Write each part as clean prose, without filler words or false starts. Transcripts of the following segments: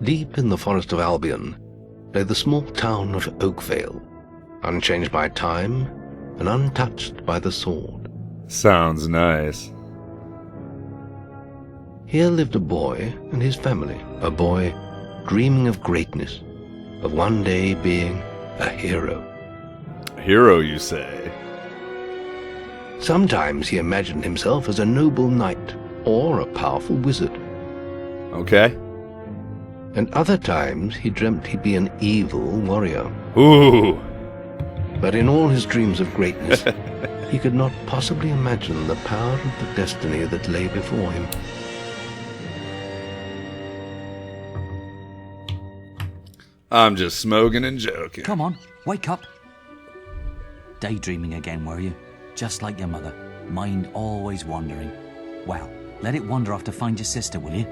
Deep in the forest of Albion lay the small town of Oakvale, unchanged by time and untouched by the sword. Sounds nice. Here lived a boy and his family, a boy dreaming of greatness, of one day being a hero. A hero, you say? Sometimes he imagined himself as a noble knight or a powerful wizard. Okay. And other times he dreamt he'd be an evil warrior. Ooh. But in all his dreams of greatness, he could not possibly imagine the power of the destiny that lay before him. I'm just smoking and joking. Come on, wake up. Daydreaming again, were you? Just like your mother. Mind always wandering. Well, let it wander off to find your sister, will you?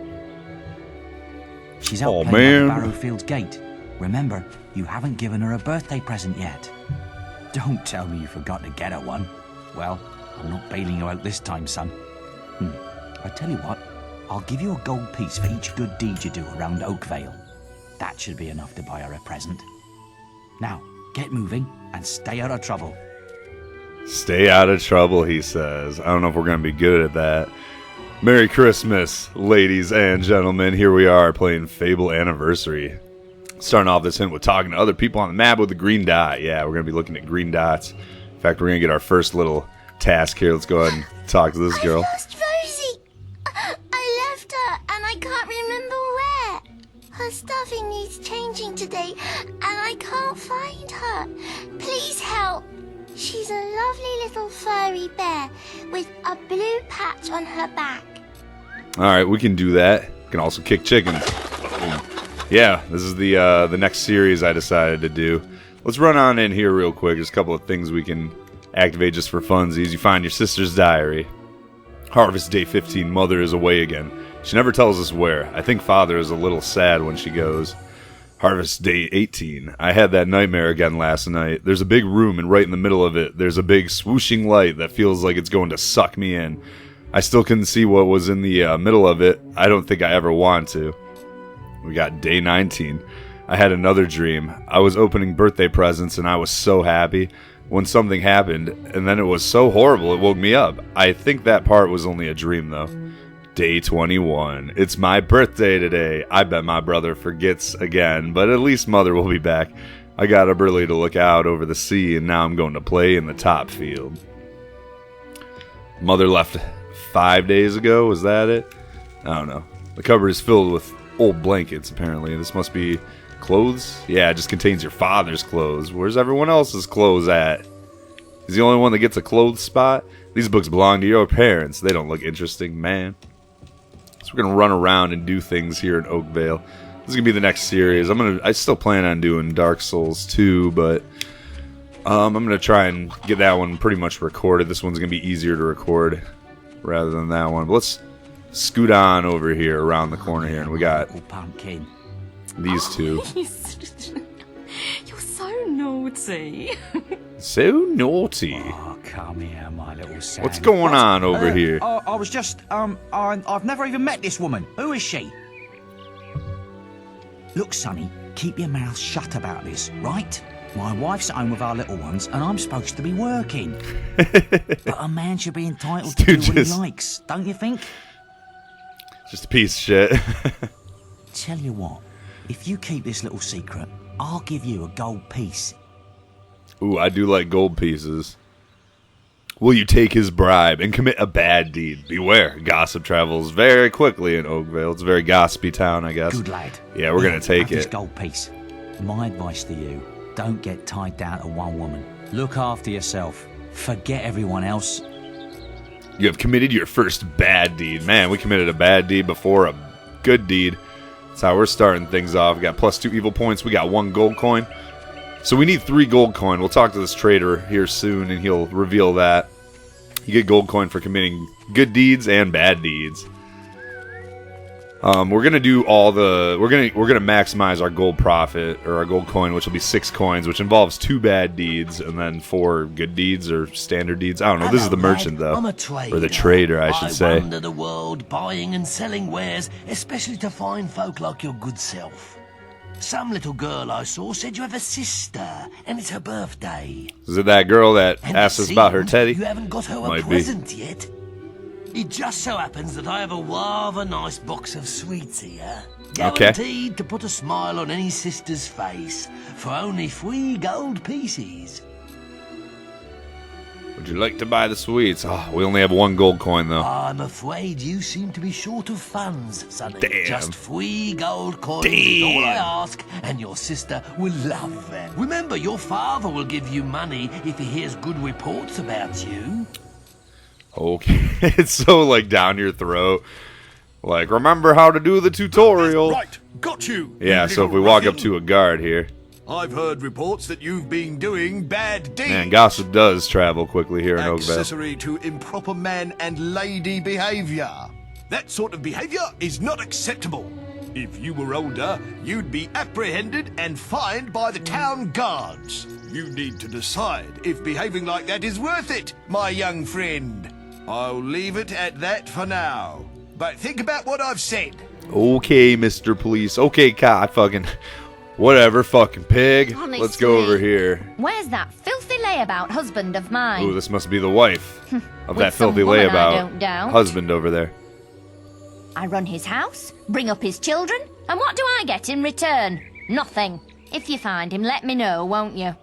She's out playing by the Barrowfields gate. Remember, you haven't given her a birthday present yet. Don't tell me you forgot to get her one. Well, I'm not bailing you out this time, son. I tell you what, I'll give you a gold piece for each good deed you do around Oakvale. That should be enough to buy her a present. Now, get moving and stay out of trouble. Stay out of trouble, he says. I don't know if we're going to be good at that. Merry Christmas, ladies and gentlemen. Here we are playing Fable Anniversary. Starting off this hint with talking to other people on the map with the green dot. Yeah, we're going to be looking at green dots. In fact, we're going to get our first little task here. Let's go ahead and talk to this girl. I lost Rosie. I left her and I can't remember where. Her stuffing needs changing today and I can't find her. Please help. She's a lovely little furry bear with a blue patch on her back. Alright, we can do that. We can also kick chickens. Yeah, this is the next series I decided to do. Let's run on in here real quick. There's a couple of things we can activate just for funsies. You find your sister's diary. Harvest Day 15, Mother is away again. She never tells us where. I think Father is a little sad when she goes. Harvest Day 18. I had that nightmare again last night. There's a big room, and right in the middle of it, there's a big swooshing light that feels like it's going to suck me in. I still couldn't see what was in the middle of it. I don't think I ever want to. We got Day 19. I had another dream. I was opening birthday presents, and I was so happy when something happened, and then it was so horrible it woke me up. I think that part was only a dream, though. Day 21. It's my birthday today. I bet my brother forgets again, but at least Mother will be back. I got up early to look out over the sea, and now I'm going to play in the top field. Mother left 5 days ago. Was that it? I don't know. The cupboard is filled with old blankets, apparently. This must be clothes? Yeah, it just contains your father's clothes. Where's everyone else's clothes at? He's the only one that gets a clothes spot? These books belong to your parents. They don't look interesting, man. So we're gonna run around and do things here in Oakvale. This is gonna be the next series. I still plan on doing Dark Souls 2, but I'm gonna try and get that one pretty much recorded. This one's gonna be easier to record rather than that one. But let's scoot on over here around the corner here, and we got pumpkin. These two. You're so naughty. So naughty. Oh, come here, my little Sam. What's going on over here? I was just, I've never even met this woman. Who is she? Look, Sonny, keep your mouth shut about this, right? My wife's at home with our little ones, and I'm supposed to be working. But a man should be entitled to do what he likes, don't you think? Just a piece of shit. Tell you what, if you keep this little secret, I'll give you a gold piece. Ooh, I do like gold pieces. Will you take his bribe and commit a bad deed? Beware, gossip travels very quickly in Oakvale. It's a very gossipy town, I guess. Good lad. Yeah, we're going to take This it. gold piece. My advice to you, don't get tied down to one woman. Look after yourself. Forget everyone else. You have committed your first bad deed. Man, we committed a bad deed before a good deed. That's how we're starting things off. We got +2 evil points. We got 1 gold coin. So we need 3 gold coin. We'll talk to this trader here soon, and he'll reveal that. You get gold coin for committing good deeds and bad deeds. We're gonna do all the. We're gonna maximize our gold profit or our gold coin, which will be 6 coins, which involves 2 bad deeds and then 4 good deeds or standard deeds. I don't know. This is the merchant though, I'm a trader. or the trader, I should say. I wander the world buying and selling wares, especially to fine folk like your good self. Some little girl I saw said you have a sister, and it's her birthday. Is it that girl that And asked it us about her seems teddy? You haven't got her a Might be. present yet. It just so happens that I have a rather nice box of sweets here. Okay. Guaranteed to put a smile on any sister's face for only 3 gold pieces. Would you like to buy the sweets? Oh, we only have 1 gold coin though. I'm afraid you seem to be short of funds, Sonny. Damn. Just 3 gold coins is all I ask, and your sister will love them. Remember, your father will give you money if he hears good reports about you. Okay, it's so like down your throat. Like, remember how to do the tutorial. Right, got you. Yeah, you so if we little walk up ruffian. to a guard here, I've heard reports that you've been doing bad deeds. man, gossip does travel quickly here in Oakvale. Accessory to improper man and lady behavior. That sort of behavior is not acceptable. If you were older, you'd be apprehended and fined by the town guards. You need to decide if behaving like that is worth it, my young friend. I'll leave it at that for now. But think about what I've said. Okay, Mr. Police. Okay, cop. Fucking whatever. Fucking pig. Let's go over here. Where's that filthy layabout husband of mine? Ooh, this must be the wife of With that some filthy woman, I layabout don't doubt. husband over there. I run his house, bring up his children, and what do I get in return? Nothing. If you find him, let me know, won't you?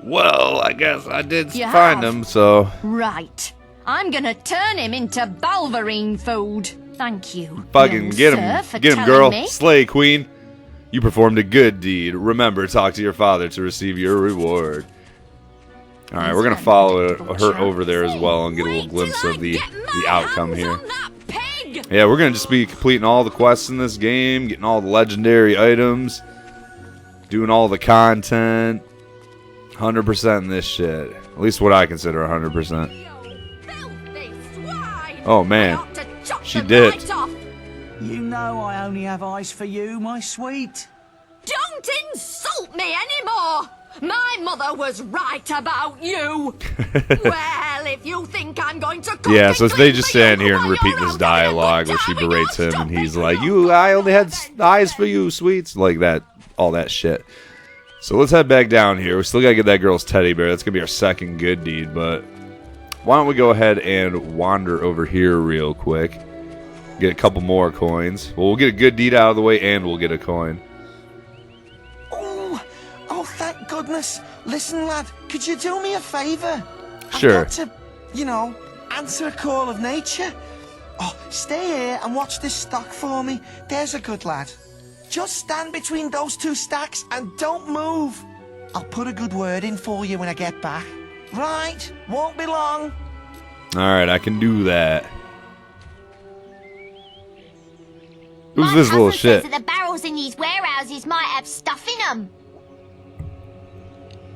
Well, I guess I did You find have? him, so Right. I'm gonna turn him into balverine food. Thank you. fucking young get sir, him. for Get him, telling girl. me. Slay, queen. You performed a good deed. Remember, talk to your father to receive your reward. All right, we're gonna follow her over there as well and get a little glimpse of the outcome here. Yeah, we're gonna just be completing all the quests in this game, getting all the legendary items, doing all the content, 100% in this shit. At least what I consider 100%. Oh man, she did. You know I only have eyes for you, my sweet. Don't insult me anymore! My mother was right about you! Well, if you think I'm going to cook Yeah, and so they clean just for you stand here and while repeat you're this out having a dialogue good where she time, berates I'll him and stop he's it like, now. I only had eyes for you, sweets. Like that, all that shit. So let's head back down here. We still gotta get that girl's teddy bear. That's gonna be our second good deed, but why don't we go ahead and wander over here real quick. Get a couple more coins. Well, we'll get a good deed out of the way and we'll get a coin. Oh, thank goodness. Listen, lad, could you do me a favour? Sure. I've got to, you know, answer a call of nature. Oh, stay here and watch this stock for me. There's a good lad. Just stand between those 2 stacks and don't move. I'll put a good word in for you when I get back. Right, won't be long. Alright, I can do that. Who's My this little husband shit? says that the barrels in these warehouses might have stuff in them.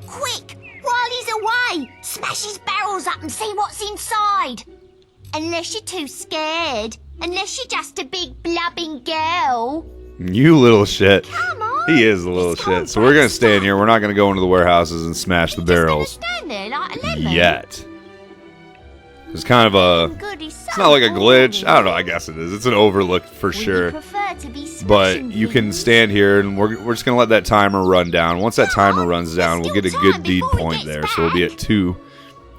Quick, while he's away, smash his barrels up and see what's inside. Unless you're too scared. Unless you're just a big blubbing girl. You little shit. Come on. He is a little It's shit. So we're gonna stay in here. We're not gonna go into the warehouses and smash the barrels Just gonna stand there like a lemon. yet. It's kind of a. Good, he's It's so not like a glitch. boring. I don't know. I guess it is. It's an overlook for Would you sure. prefer to be But smashing you can things? stand here, and we're just gonna let that timer run down. Once that timer runs down, we'll get a still good time deed before he point gets there. So we'll be back. at 2,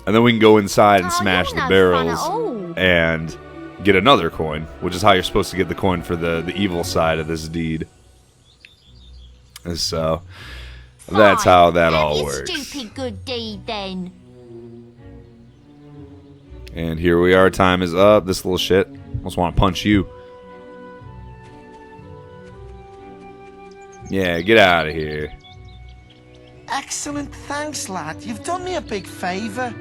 and then we can go inside and Oh, smash you're the no barrels fun at all. and get another coin, which is how you're supposed to get the coin for the evil side of this deed. And so that's Fine. how that Have all your works. Stupid good deed then. And here we are. Time is up. This little shit almost want to punch you. Yeah, get out of here. Excellent, thanks, lad. You've done me a big favour.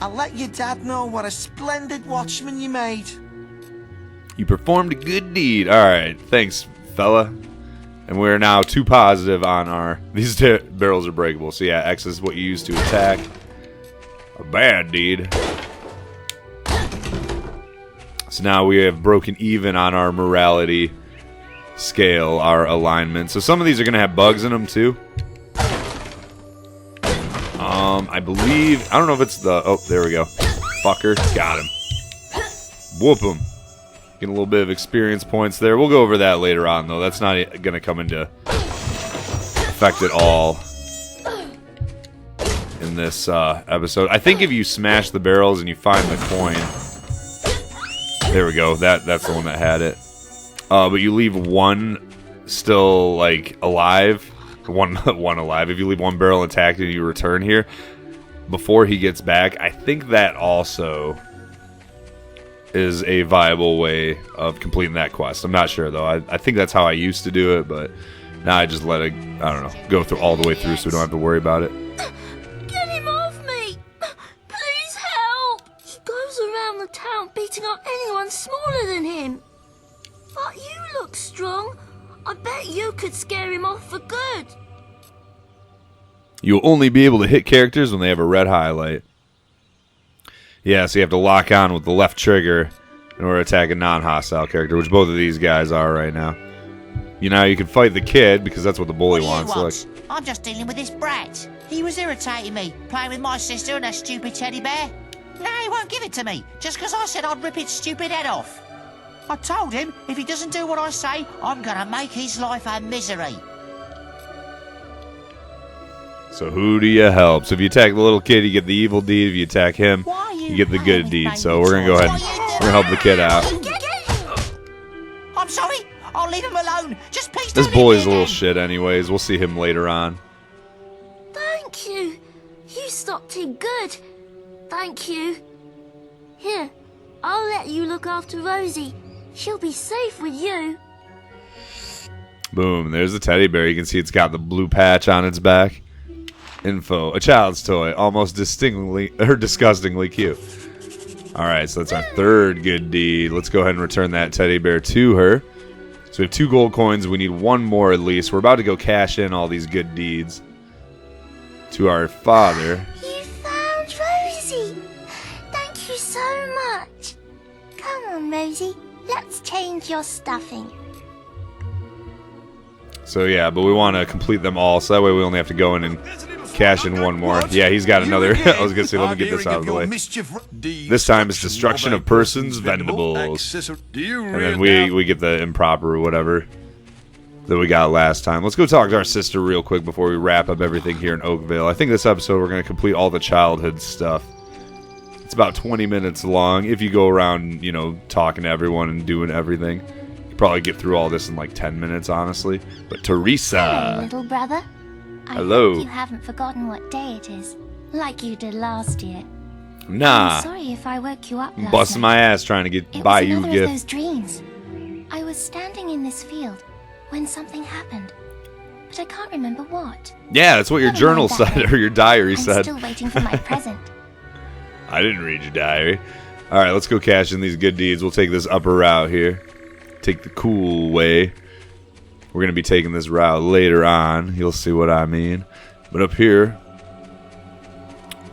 I'll let your dad know what a splendid watchman you made. You performed a good deed. All right, thanks, fella. And we're now 2 positive on our. These barrels are breakable. So yeah, X is what you use to attack. A bad deed. So now we have broken even on our morality scale, our alignment. So some of these are going to have bugs in them too. I believe, I don't know if it's the, oh, there we go. Fucker, got him. Whoop him. Getting a little bit of experience points there. We'll go over that later on, though. That's not going to come into effect at all in this episode. I think if you smash the barrels and you find the coin, there we go. That's the one that had it. But you leave one still like alive, one alive. If you leave one barrel intact and you return here before he gets back, I think that also is a viable way of completing that quest. I'm not sure though. I think that's how I used to do it, but now I just let it, I don't know, go through all the way through so we don't have to worry about it. Get him off me! Please help! He goes around the town beating up anyone smaller than him. But you look strong. I bet you could scare him off for good. You'll only be able to hit characters when they have a red highlight. Yeah, so you have to lock on with the left trigger in order to attack a non-hostile character, which both of these guys are right now. You know, you can fight the kid, because that's what the bully wants. Look. I'm just dealing with this brat. He was irritating me, playing with my sister and her stupid teddy bear. No, he won't give it to me, just because I said I'd rip its stupid head off. I told him, if he doesn't do what I say, I'm going to make his life a misery. So who do you help? So if you attack the little kid, you get the evil deed. If you attack him, you get the good deed. So we're going to go ahead and we're going to help the kid out. I'm sorry. I'll leave him alone. Just please This don't bully's a leave me little again. shit anyways. We'll see him later on. Thank you. You stopped him good. Thank you. Here, I'll let you look after Rosie. She'll be safe with you. Boom. There's the teddy bear. You can see it's got the blue patch on its back. Info. A child's toy. Almost disgustingly cute. Alright, so that's our third good deed. Let's go ahead and return that teddy bear to her. So we have 2 gold coins. We need 1 more at least. We're about to go cash in all these good deeds to our father. You found Rosie. Thank you so much. Come on, Rosie. Let's change your stuffing. So yeah, but we want to complete them all, so that way we only have to go in and cash in 1 more. Yeah, he's got another. I was going to say, let me get this out of the way. This time it's destruction of persons, vendables. And then we get the improper or whatever that we got last time. Let's go talk to our sister real quick before we wrap up everything here in Oakville. I think this episode we're going to complete all the childhood stuff. It's about 20 minutes long. If you go around, you know, talking to everyone and doing everything, you probably get through all this in like 10 minutes, honestly. But Teresa. Hello, little brother. I Hello. hope you haven't forgotten what day it is, like you did last year. Nah. I'm sorry if I woke you up last Busting night. my ass trying to It buy was you a another of gift. those dreams. I was standing in this field when something happened, but I can't remember what. Yeah, that's what your Never journal mind that said, then. or your diary I'm said. still waiting for my present. I didn't read your diary. Alright, let's go cash in these good deeds. We'll take this upper route here. Take the cool way. We're going to be taking this route later on. You'll see what I mean. But up here,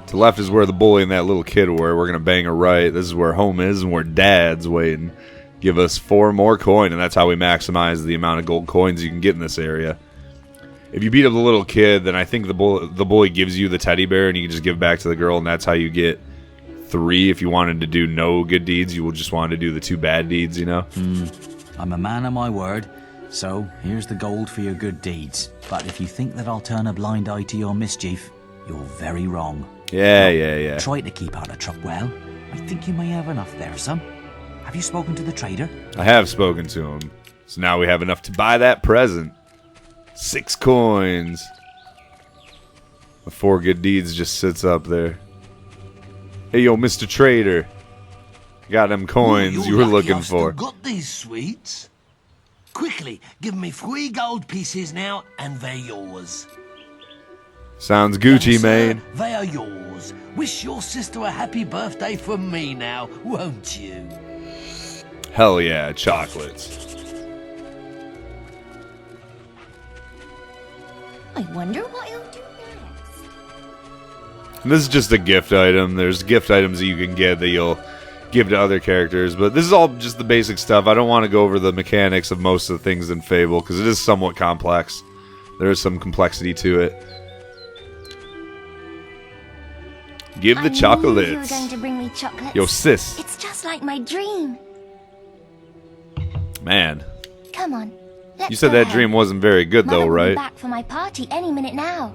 to the left is where the bully and that little kid were. We're going to bang a right. This is where home is and where dad's waiting. Give us 4 more coin, and that's how we maximize the amount of gold coins you can get in this area. If you beat up the little kid, then I think the bully gives you the teddy bear, and you can just give it back to the girl, and that's how you get 3. If you wanted to do no good deeds, you will just want to do the 2 bad deeds, you know? I'm a man of my word, so here's the gold for your good deeds. But if you think that I'll turn a blind eye to your mischief, you're very wrong. Yeah. Try to keep out of trouble. Well, I think you may have enough there, son. Have you spoken to the trader? I have spoken to him. So now we have enough to buy that present. 6 coins. The 4 good deeds just sits up there. Hey, yo, Mr. Trader. Got them coins you were looking for. Got these sweets. Quickly, give me 3 gold pieces now, and they're yours. Sounds Gucci, Yes, sir, man. They are yours. Wish your sister a happy birthday from me now, won't you? Hell yeah, chocolates. I wonder what he'll do next. And this is just a gift item. There's gift items that you can get that you'll give to other characters. But this is all just the basic stuff. I don't want to go over the mechanics of most of the things in Fable because it is somewhat complex. There is some complexity to it. Give the chocolates. You were going to bring me chocolates. Yo, sis. It's just like my dream. Man. Come on. Let's You said go that home. dream wasn't very good, Mother though, will be right? back for my party any minute now.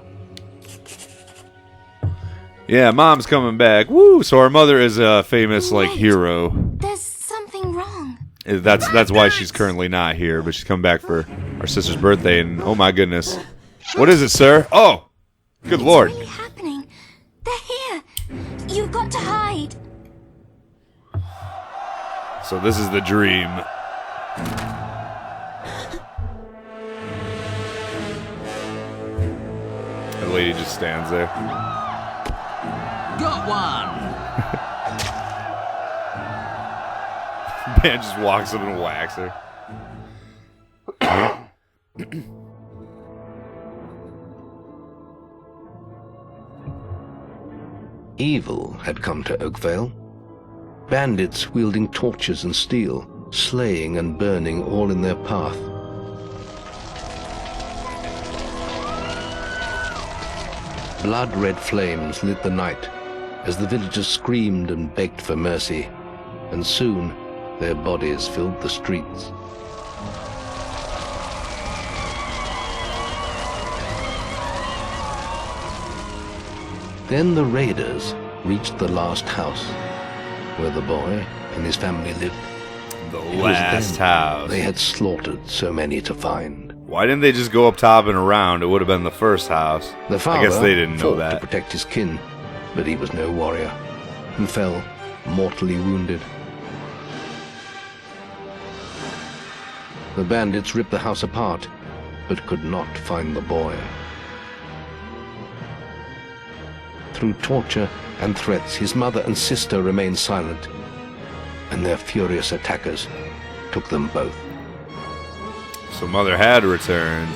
Yeah, Mom's coming back. Woo! So our mother is a famous, like, Wait. hero. There's something wrong. That's why she's currently not here, but she's coming back for our sister's birthday, and oh my goodness. What is it, sir? Oh! Good lord. What's really happening? They're here. You've got to hide. So this is the dream. The lady just stands there. Got one. Man just walks up and whacks her. Evil had come to Oakvale. Bandits wielding torches and steel, slaying and burning all in their path. Blood-red flames lit the night as the villagers screamed and begged for mercy, and soon their bodies filled the streets. Then the raiders reached the last house, where the boy and his family lived. The It was last then house. They had slaughtered so many to find. Why didn't they just go up top and around? It would have been the first house. The father I guess they didn't know fought that. to protect his kin, but he was no warrior, and fell mortally wounded. The bandits ripped the house apart, but could not find the boy. Through torture and threats, his mother and sister remained silent, and their furious attackers took them both. So Mother had returned.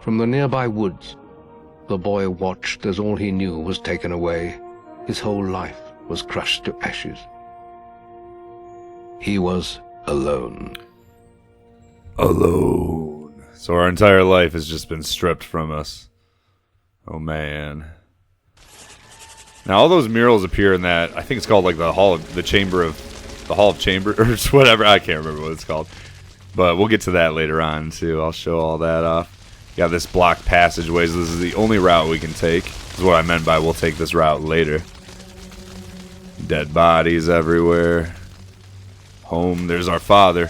From the nearby woods, the boy watched as all he knew was taken away. His whole life was crushed to ashes. He was alone. Alone. So our entire life has just been stripped from us. Oh man. Now all those murals appear in that, I think it's called like the Hall of Chamber or whatever. I can't remember what it's called. But we'll get to that later on too. I'll show all that off. Got this blocked passageway, so this is the only route we can take. This is what I meant by we'll take this route later. Dead bodies everywhere. Home, there's our father.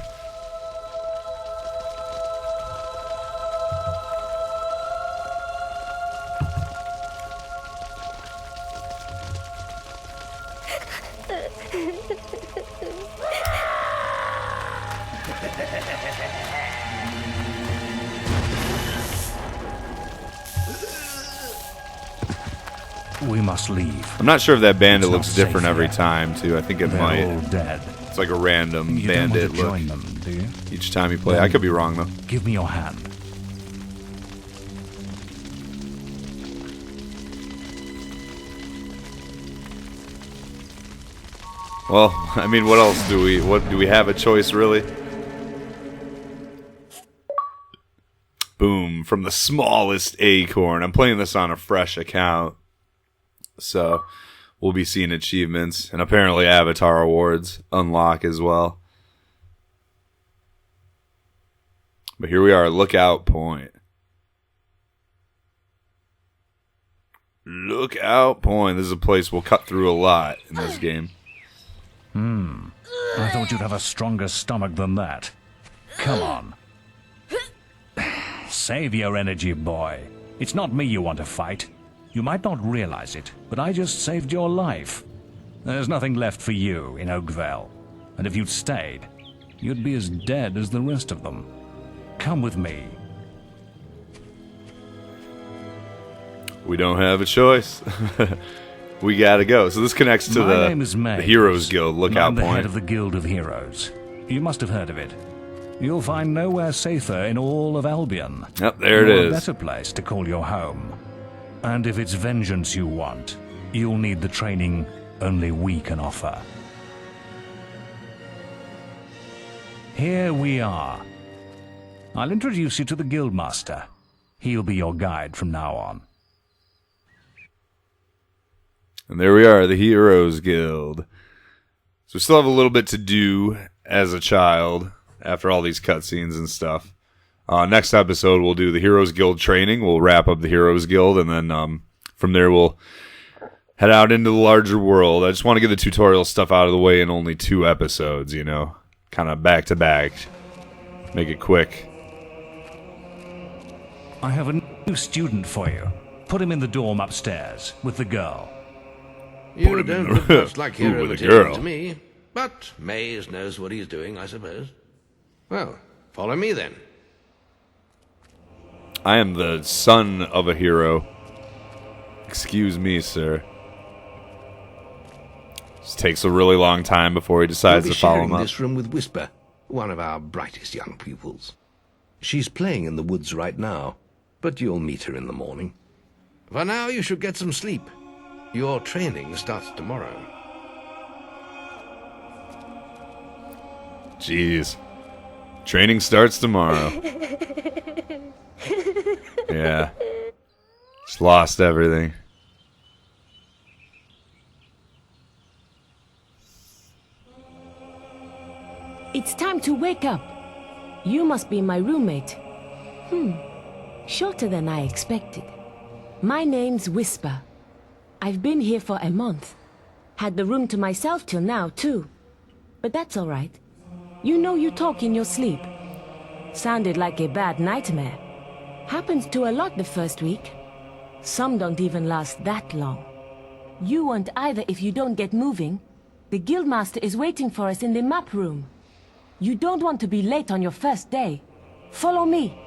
We must leave. I'm not sure if that bandit It's not looks different safe every here. time, too. I think it They're might. all dead. It's like a random You don't bandit want to look join them, do you? each time you play. I could be wrong, though. Give me your hand. Well, I mean, what else do we... What do we have a choice, really? Boom. From the smallest acorn. I'm playing this on a fresh account. So, we'll be seeing achievements. And apparently Avatar Awards unlock as well. But here we are, Lookout Point. Lookout Point. This is a place we'll cut through a lot in this game. I thought you'd have a stronger stomach than that. Come on. Save your energy, boy. It's not me you want to fight. You might not realize it, but I just saved your life. There's nothing left for you in Oakvale. And if you'd stayed, you'd be as dead as the rest of them. Come with me. We don't have a choice. We gotta go. So this connects to My name is the Mays. Heroes Guild Lookout I'm the Point. head of the Guild of Heroes. You must have heard of it. You'll find nowhere safer in all of Albion. Yep, there it Nor is. a better place to call your home. And if it's vengeance you want, you'll need the training only we can offer. Here we are. I'll introduce you to the Guildmaster. He'll be your guide from now on. And there we are, the Heroes Guild. So we still have a little bit to do as a child after all these cutscenes and stuff. Next episode, we'll do the Heroes Guild training. We'll wrap up the Heroes Guild, and then from there we'll head out into the larger world. I just want to get the tutorial stuff out of the way in only 2 episodes, you know? Kind of back to back. Make it quick. I have a new student for you. Put him in the dorm upstairs with the girl. You don't look much like hero with a material girl. to me, but Maze knows what he's doing, I suppose. Well, follow me then. I am the son of a hero. Excuse me, sir. This takes a really long time before he decides You'll to be follow sharing him up. this room with Whisper, one of our brightest young pupils. She's playing in the woods right now, but you'll meet her in the morning. For now, you should get some sleep. Your training starts tomorrow. Jeez. Training starts tomorrow. Yeah. Just lost everything. It's time to wake up. You must be my roommate. Shorter than I expected. My name's Whisper. I've been here for a month. Had the room to myself till now, too. But that's all right. You know you talk in your sleep. Sounded like a bad nightmare. Happens to a lot the first week. Some don't even last that long. You won't either if you don't get moving. The Guildmaster is waiting for us in the map room. You don't want to be late on your first day. Follow me.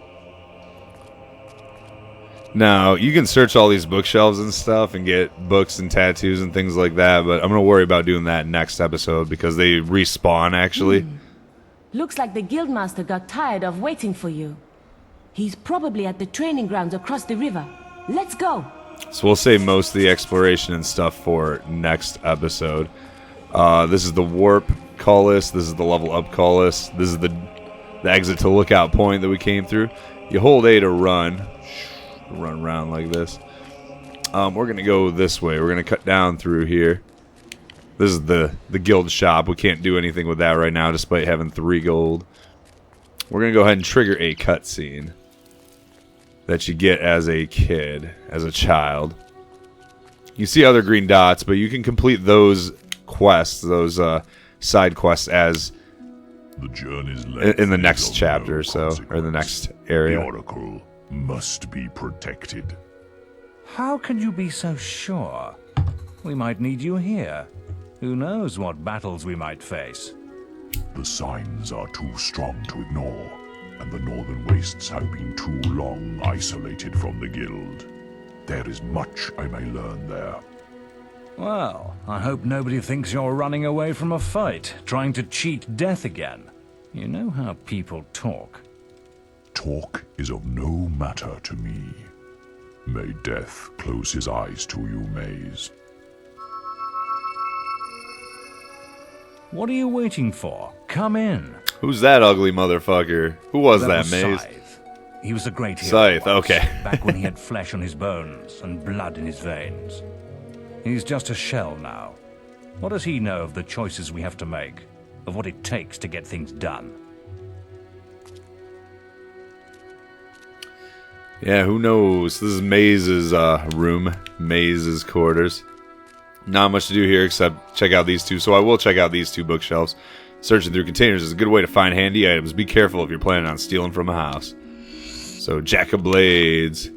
Now, you can search all these bookshelves and stuff and get books and tattoos and things like that, but I'm going to worry about doing that next episode because they respawn, actually. Looks like the Guildmaster got tired of waiting for you. He's probably at the training grounds across the river. Let's go! So we'll save most of the exploration and stuff for next episode. This is the warp call list. This is the level up call list. This is the exit to lookout point that we came through. You hold A to run. Run around like this. We're going to go this way. We're going to cut down through here. This is the guild shop. We can't do anything with that right now despite having 3 gold. We're going to go ahead and trigger a cutscene that you get as a kid, as a child. You see other green dots, but you can complete those quests, those side quests as the journey's in the next chapter, or the next area. The Oracle must be protected. How can you be so sure? We might need you here. Who knows what battles we might face? The signs are too strong to ignore, and the northern wastes have been too long isolated from the guild. There is much I may learn there. Well, I hope nobody thinks you're running away from a fight, trying to cheat death again. You know how people talk. Talk is of no matter to me. May death close his eyes to you, Maze. What are you waiting for? Come in. Who's that ugly motherfucker? Who was that, Maze? Scythe. He was a great hero. Scythe, once, okay. back when he had flesh on his bones and blood in his veins. He's just a shell now. What does he know of the choices we have to make? Of what it takes to get things done? Yeah, who knows? This is Maze's room. Maze's quarters. Not much to do here except check out these 2. So I will check out these 2 bookshelves. Searching through containers is a good way to find handy items. Be careful if you're planning on stealing from a house. So, Jack of Blades.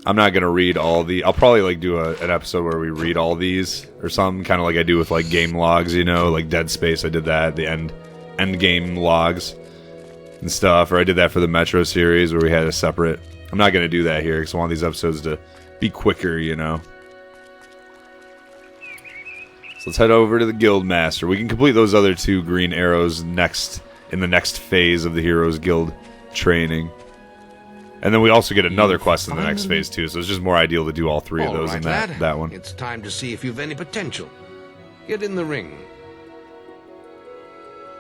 I'm not going to read all the... I'll probably do an episode where we read all these or something. Kind of like I do with game logs, you know? Like Dead Space, I did that. The end game logs and stuff. Or I did that for the Metro series where we had a separate... I'm not going to do that here because I want these episodes to be quicker, you know? Let's head over to the Guildmaster. We can complete those other 2 green arrows in the next phase of the Heroes Guild training. And then we also get another quest in the next phase too, so it's just more ideal to do all three of those in that one. It's time to see if you've any potential. Get in the ring.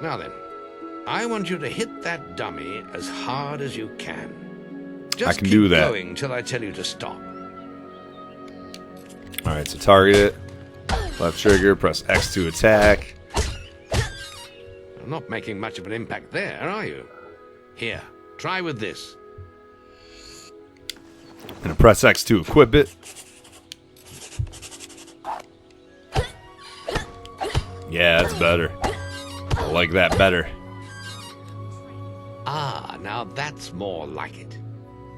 Now then, I want you to hit that dummy as hard as you can. Just I can keep do that. going till I tell you to stop. Alright, so target it. Left trigger, press X to attack. You're not making much of an impact there, are you? Here, try with this. And press X to equip it. Yeah, that's better. I like that better. Ah, now that's more like it.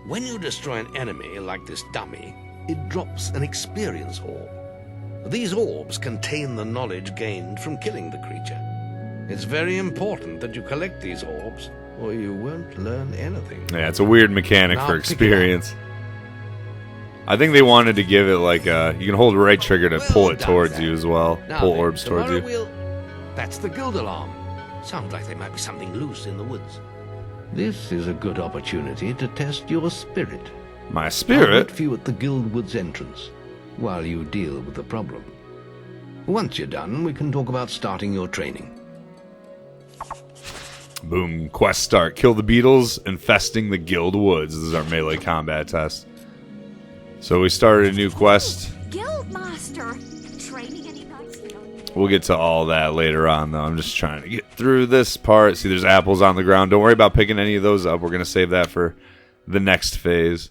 When you destroy an enemy like this dummy, it drops an experience orb. These orbs contain the knowledge gained from killing the creature. It's very important that you collect these orbs, or you won't learn anything. Yeah, it's a weird mechanic for experience. I think they wanted to give it like a... You can hold right trigger to pull it towards you as well. Now Pull then, orbs towards you. That's the guild alarm. Sounds like there might be something loose in the woods. This is a good opportunity to test your spirit. My spirit? I'll wait for you at the guild woods entrance while you deal with the problem. Once you're done, we can talk about starting your training. Boom. Quest start. Kill the beetles infesting the guild woods. This is our melee combat test. So we started a new quest. Guildmaster, training any nights? We'll get to all that later on, though. I'm just trying to get through this part. See, there's apples on the ground. Don't worry about picking any of those up. We're going to save that for the next phase.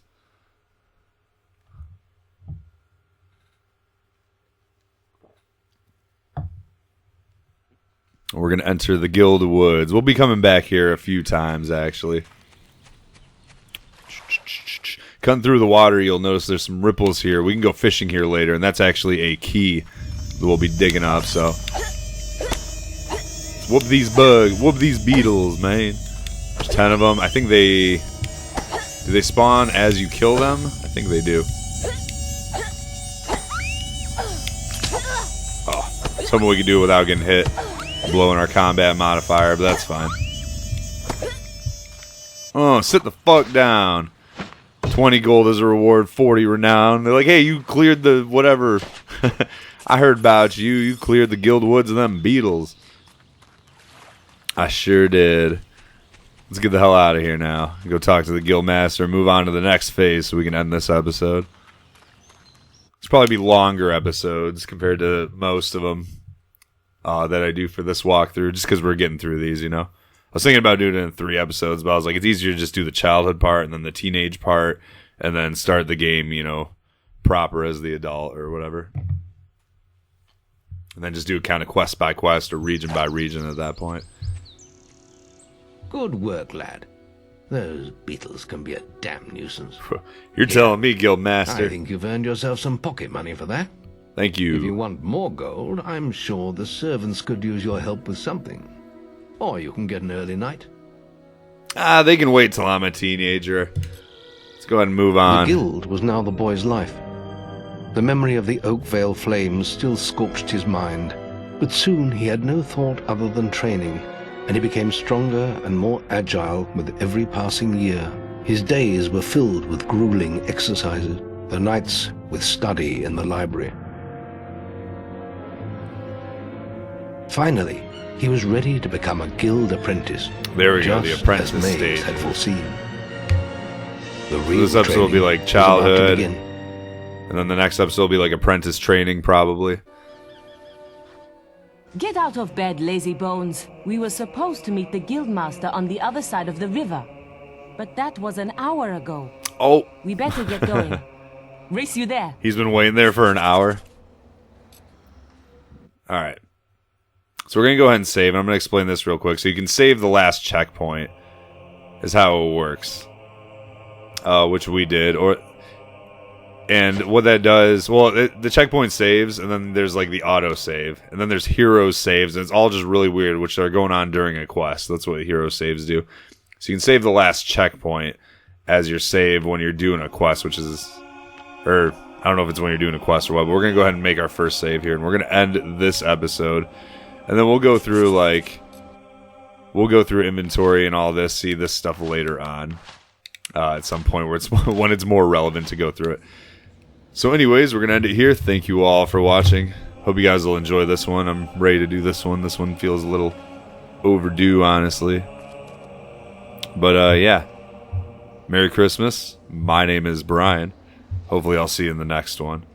We're going to enter the guild woods. We'll be coming back here a few times, actually. Cutting through the water, you'll notice there's some ripples here. We can go fishing here later, and that's actually a key that we'll be digging up, so... Whoop these beetles, man. There's 10 of them. I think they... Do they spawn as you kill them? I think they do. Oh, something we can do without getting hit. Blowing our combat modifier, but that's fine. Oh, sit the fuck down. 20 gold as a reward, 40 renown. They're like, hey, you cleared the whatever. I heard about you. You cleared the guild woods of them beetles. I sure did. Let's get the hell out of here now. Go talk to the guild master and move on to the next phase so we can end this episode. It's probably be longer episodes compared to most of them that I do for this walkthrough, just because we're getting through these, you know. I was thinking about doing it in 3 episodes, but I was like, it's easier to just do the childhood part and then the teenage part and then start the game, you know, proper as the adult or whatever. And then just do kind of quest by quest or region by region at that point. Good work, lad. Those beetles can be a damn nuisance. You're telling me, guild master. I think you've earned yourself some pocket money for that. Thank you. If you want more gold, I'm sure the servants could use your help with something. Or you can get an early night. Ah, they can wait till I'm a teenager. Let's go ahead and move on. The guild was now the boy's life. The memory of the Oakvale flames still scorched his mind, but soon he had no thought other than training, and he became stronger and more agile with every passing year. His days were filled with grueling exercises, the nights with study in the library. Finally, he was ready to become a guild apprentice. There we go, the apprentice as Maze stage. had foreseen. The So this episode will be like was about to childhood, begin. and then the next episode will be like apprentice training, probably. Get out of bed, lazy bones. We were supposed to meet the guildmaster on the other side of the river. But that was an hour ago. Oh. We better get going. Race you there. He's been waiting there for an hour. Alright. So we're going to go ahead and save, and I'm going to explain this real quick. So you can save the last checkpoint, is how it works. Which we did. And what that does, well, the checkpoint saves, and then there's like the auto save, and then there's hero saves, and it's all just really weird, which are going on during a quest. That's what hero saves do. So you can save the last checkpoint as your save when you're doing a quest, which is, or I don't know if it's when you're doing a quest or what, but we're going to go ahead and make our first save here, and we're going to end this episode, and then we'll go through inventory and all this, see this stuff later on. at some point where when it's more relevant to go through it. So anyways, we're going to end it here. Thank you all for watching. Hope you guys will enjoy this one. I'm ready to do this one. This one feels a little overdue, honestly. But yeah. Merry Christmas. My name is Brian. Hopefully I'll see you in the next one.